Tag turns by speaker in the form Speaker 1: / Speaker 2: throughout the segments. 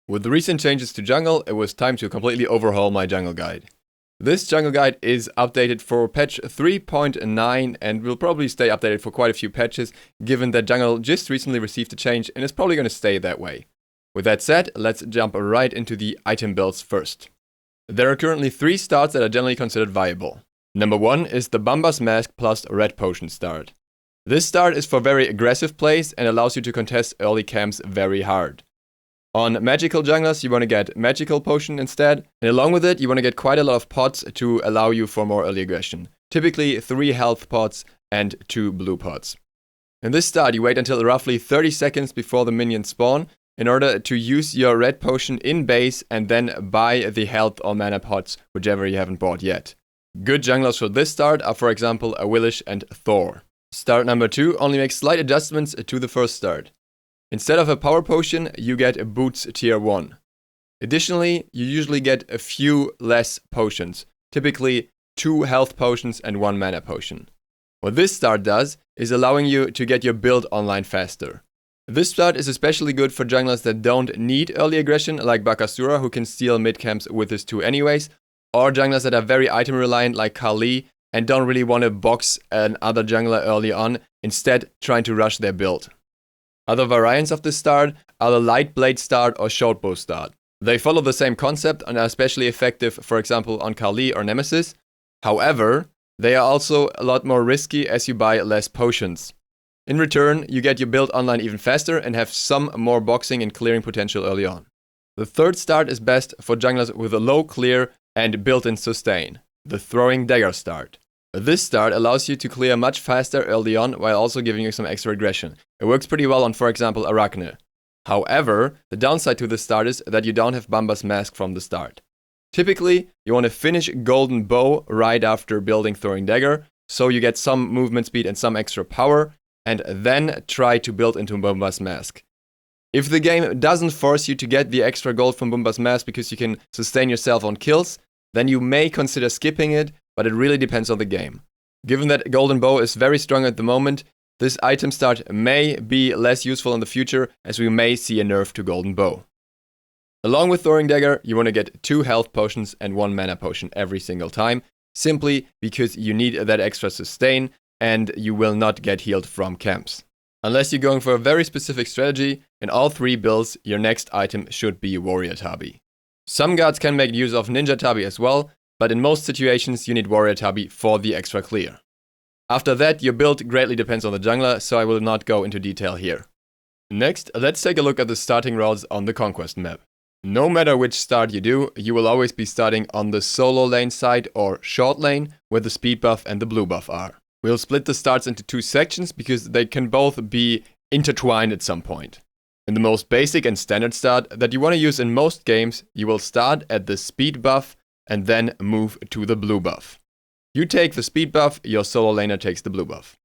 Speaker 1: With the recent changes to jungle, it was time to completely overhaul my jungle guide. This jungle guide is updated for patch 3.9 and will probably stay updated for quite a few patches, given that jungle just recently received a change and is probably going to stay that way. With that said, let's jump right into the item builds first. There are currently 3 starts that are generally considered viable. Number 1 is the Bamba's Mask plus Red Potion start. This start is for very aggressive plays and allows you to contest early camps very hard. On magical junglers, you want to get Magical Potion instead, and along with it, you want to get quite a lot of pots to allow you for more early aggression. Typically 3 health pots and 2 blue pots. In this start, you wait until roughly 30 seconds before the minions spawn in order to use your Red Potion in base and then buy the health or mana pots, whichever you haven't bought yet. Good junglers for this start are, for example, Awilish and Thor. Start number 2 only makes slight adjustments to the first start. Instead of a power potion, you get a boots tier 1. Additionally, you usually get a few less potions, typically 2 health potions and 1 mana potion. What this start does is allowing you to get your build online faster. This start is especially good for junglers that don't need early aggression, like Bakasura, who can steal mid camps with his 2 anyways, or junglers that are very item reliant like Kali and don't really want to box another jungler early on, instead trying to rush their build. Other variants of this start are the Light Blade start or Short Bow start. They follow the same concept and are especially effective, for example, on Kali or Nemesis. However, they are also a lot more risky as you buy less potions. In return, you get your build online even faster and have some more boxing and clearing potential early on. The third start is best for junglers with a low clear and built-in sustain, the Throwing Dagger start. This start allows you to clear much faster early on while also giving you some extra aggression. It works pretty well on, for example, Arachne. However, the downside to this start is that you don't have Bamba's Mask from the start. Typically, you want to finish Golden Bow right after building Throwing Dagger, so you get some movement speed and some extra power, and then try to build into Bamba's Mask. If the game doesn't force you to get the extra gold from Bamba's Mask because you can sustain yourself on kills, then you may consider skipping it, but it really depends on the game. Given that Golden Bow is very strong at the moment, this item start may be less useful in the future, as we may see a nerf to Golden Bow. Along with Throwing Dagger, you want to get 2 health potions and 1 mana potion every single time, simply because you need that extra sustain and you will not get healed from camps. Unless you're going for a very specific strategy, in all 3 builds, your next item should be Warrior Tabi. Some gods can make use of Ninja Tabi as well, but in most situations you need Warrior Tabi for the extra clear. After that, your build greatly depends on the jungler, so I will not go into detail here. Next, let's take a look at the starting routes on the Conquest map. No matter which start you do, you will always be starting on the solo lane side or short lane, where the speed buff and the blue buff are. We'll split the starts into 2 sections because they can both be intertwined at some point. In the most basic and standard start that you want to use in most games, you will start at the speed buff and then move to the blue buff. You take the speed buff, your solo laner takes the blue buff.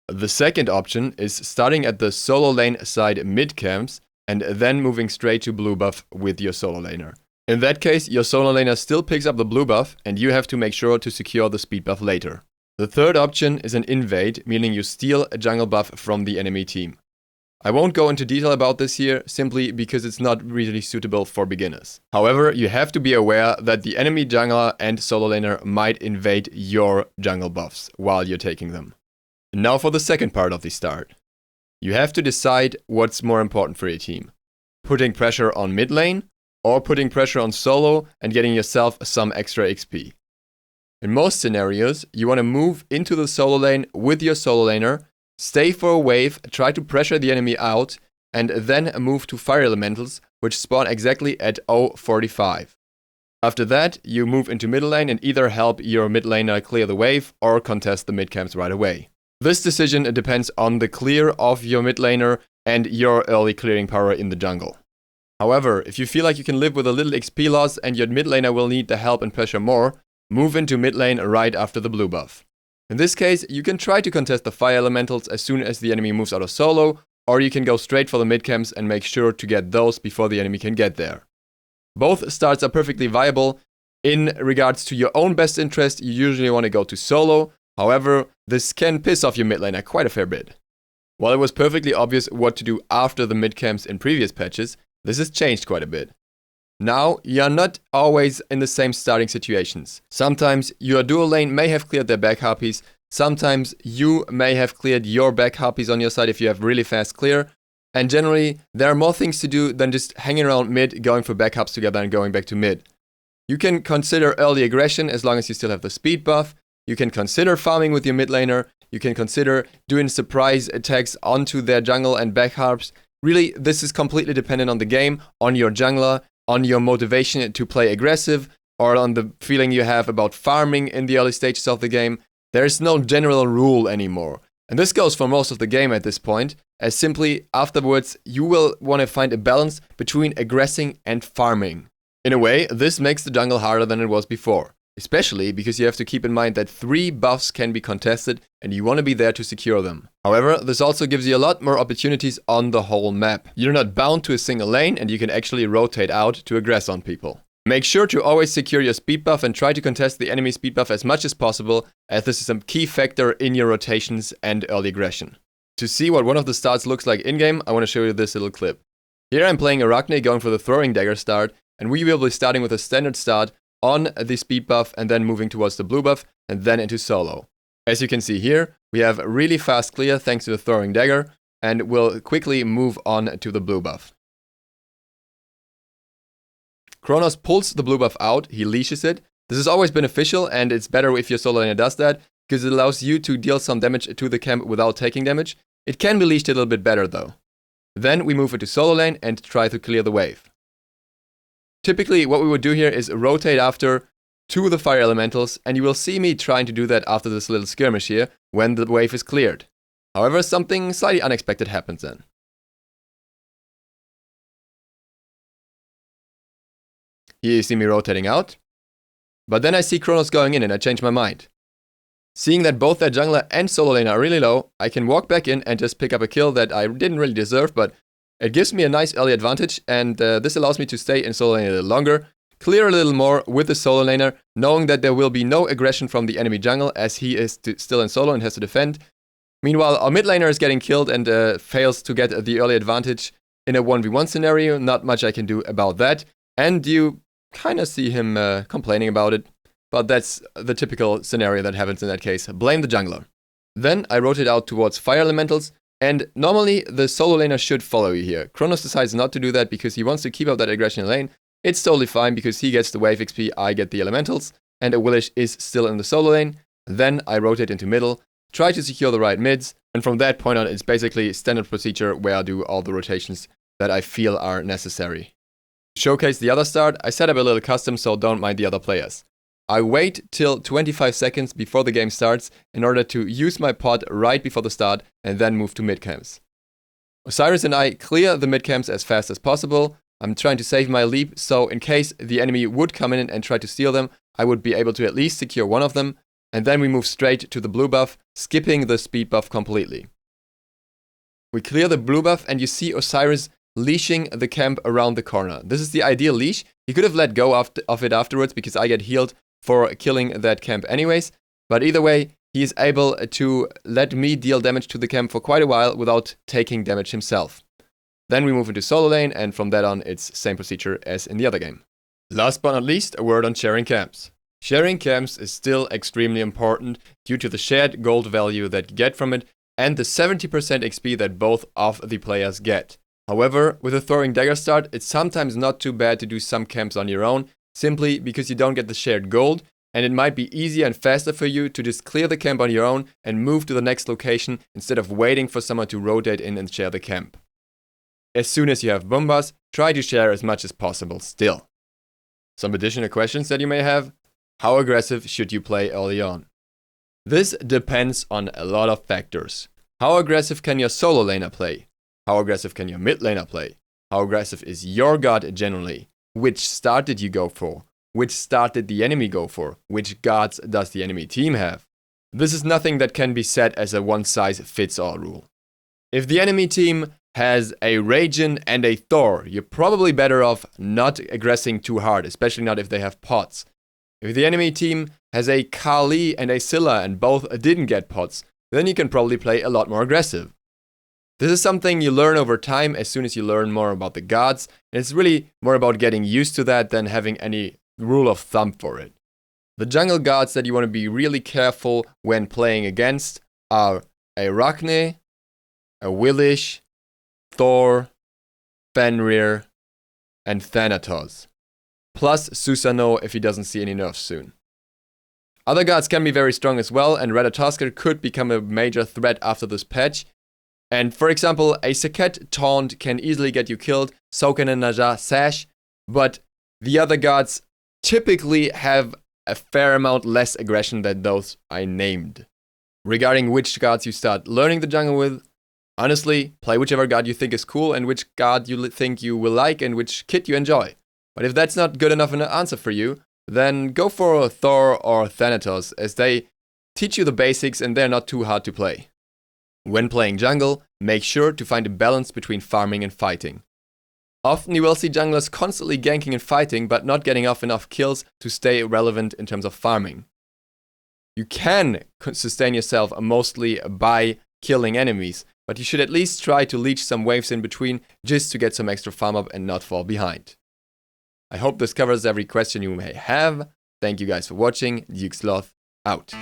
Speaker 1: The second option is starting at the solo lane side mid camps and then moving straight to blue buff with your solo laner. In that case, your solo laner still picks up the blue buff and you have to make sure to secure the speed buff later. The third option is an invade, meaning you steal a jungle buff from the enemy team. I won't go into detail about this here, simply because it's not really suitable for beginners. However, you have to be aware that the enemy jungler and solo laner might invade your jungle buffs while you're taking them. Now for the second part of the start. You have to decide what's more important for your team. Putting pressure on mid lane, or putting pressure on solo and getting yourself some extra XP. In most scenarios, you want to move into the solo lane with your solo laner, stay for a wave, try to pressure the enemy out, and then move to fire elementals, which spawn exactly at 0:45. After that, you move into middle lane and either help your mid laner clear the wave or contest the mid camps right away. This decision depends on the clear of your mid laner and your early clearing power in the jungle. However, if you feel like you can live with a little XP loss and your mid laner will need the help and pressure more, move into mid lane right after the blue buff. In this case, you can try to contest the fire elementals as soon as the enemy moves out of solo, or you can go straight for the mid camps and make sure to get those before the enemy can get there. Both starts are perfectly viable. In regards to your own best interest, you usually want to go to solo. However, this can piss off your mid laner quite a fair bit. While it was perfectly obvious what to do after the mid camps in previous patches, this has changed quite a bit. Now, you are not always in the same starting situations. Sometimes your dual lane may have cleared their back harpies, sometimes you may have cleared your back harpies on your side if you have really fast clear, and generally, there are more things to do than just hanging around mid, going for back harps together and going back to mid. You can consider early aggression as long as you still have the speed buff. You can consider farming with your mid laner. You can consider doing surprise attacks onto their jungle and back harps. Really, this is completely dependent on the game, on your jungler, on your motivation to play aggressive, or on the feeling you have about farming in the early stages of the game. There is no general rule anymore. And this goes for most of the game at this point, as simply afterwards you will want to find a balance between aggressing and farming. In a way, this makes the jungle harder than it was before, especially because you have to keep in mind that 3 buffs can be contested and you want to be there to secure them. However, this also gives you a lot more opportunities on the whole map. You're not bound to a single lane and you can actually rotate out to aggress on people. Make sure to always secure your speed buff and try to contest the enemy speed buff as much as possible, as this is a key factor in your rotations and early aggression. To see what one of the starts looks like in-game, I want to show you this little clip. Here I'm playing Arachne going for the throwing dagger start, and we will be starting with a standard start on the speed buff and then moving towards the blue buff and then into solo. As you can see here, we have really fast clear thanks to the throwing dagger, and we'll quickly move on to the blue buff. Kronos pulls the blue buff out, he leashes it. This is always beneficial, and it's better if your solo laner does that, because it allows you to deal some damage to the camp without taking damage. It can be leashed a little bit better though. Then we move into solo lane and try to clear the wave. Typically what we would do here is rotate after 2 of the fire elementals, and you will see me trying to do that after this little skirmish here, when the wave is cleared. However, something slightly unexpected happens then. Here you see me rotating out, but then I see Kronos going in and I change my mind. Seeing that both their jungler and solo lane are really low, I can walk back in and just pick up a kill that I didn't really deserve, but it gives me a nice early advantage, and this allows me to stay in solo lane a little longer, clear a little more with the solo laner, knowing that there will be no aggression from the enemy jungle as he is still in solo and has to defend. Meanwhile, our mid laner is getting killed and fails to get the early advantage in a 1v1 scenario. Not much I can do about that, and you kind of see him complaining about it. But that's the typical scenario that happens in that case. Blame the jungler. Then I rotate out towards fire elementals, and normally the solo laner should follow you here. Kronos decides not to do that because he wants to keep up that aggression in lane. It's totally fine because he gets the wave XP, I get the elementals, and a Willish is still in the solo lane. Then I rotate into middle, try to secure the right mids, and from that point on it's basically standard procedure where I do all the rotations that I feel are necessary. To showcase the other start, I set up a little custom so don't mind the other players. I wait till 25 seconds before the game starts in order to use my pod right before the start and then move to mid camps. Osiris and I clear the mid camps as fast as possible. I'm trying to save my leap, so in case the enemy would come in and try to steal them, I would be able to at least secure one of them, and then we move straight to the blue buff, skipping the speed buff completely. We clear the blue buff and you see Osiris leashing the camp around the corner. This is the ideal leash. He could have let go of it afterwards because I get healed for killing that camp anyways, but either way, he is able to let me deal damage to the camp for quite a while without taking damage himself. Then we move into solo lane, and from that on, it's same procedure as in the other game. Last but not least, a word on sharing camps. Sharing camps is still extremely important due to the shared gold value that you get from it and the 70% XP that both of the players get. However, with a throwing dagger start, it's sometimes not too bad to do some camps on your own, simply because you don't get the shared gold, and it might be easier and faster for you to just clear the camp on your own and move to the next location instead of waiting for someone to rotate in and share the camp. As soon as you have bombas, try to share as much as possible still. Some additional questions that you may have: how aggressive should you play early on? This depends on a lot of factors. How aggressive can your solo laner play? How aggressive can your mid laner play? How aggressive is your god generally? Which start did you go for? Which start did the enemy go for? Which gods does the enemy team have? This is nothing that can be set as a one-size-fits-all rule. If the enemy team has a Ragin and a Thor, you're probably better off not aggressing too hard, especially not if they have pots. If the enemy team has a Kali and a Scylla and both didn't get pots, then you can probably play a lot more aggressive. This is something you learn over time as soon as you learn more about the gods, and it's really more about getting used to that than having any rule of thumb for it. The jungle gods that you want to be really careful when playing against are Arachne, a Willish, Thor, Fenrir, and Thanatos, plus Susanoo if he doesn't see any nerfs soon. Other gods can be very strong as well, and Ratatoskr could become a major threat after this patch. And for example, a Saket taunt can easily get you killed, so can a Naja sash, but the other gods typically have a fair amount less aggression than those I named. Regarding which gods you start learning the jungle with, honestly, play whichever god you think is cool and which god you think you will like and which kit you enjoy. But if that's not good enough an answer for you, then go for Thor or Thanatos, as they teach you the basics and they're not too hard to play. When playing jungle, make sure to find a balance between farming and fighting. Often you will see junglers constantly ganking and fighting, but not getting off enough kills to stay relevant in terms of farming. You can sustain yourself mostly by killing enemies, but you should at least try to leech some waves in between just to get some extra farm up and not fall behind. I hope this covers every question you may have. Thank you guys for watching. Duke Sloth out.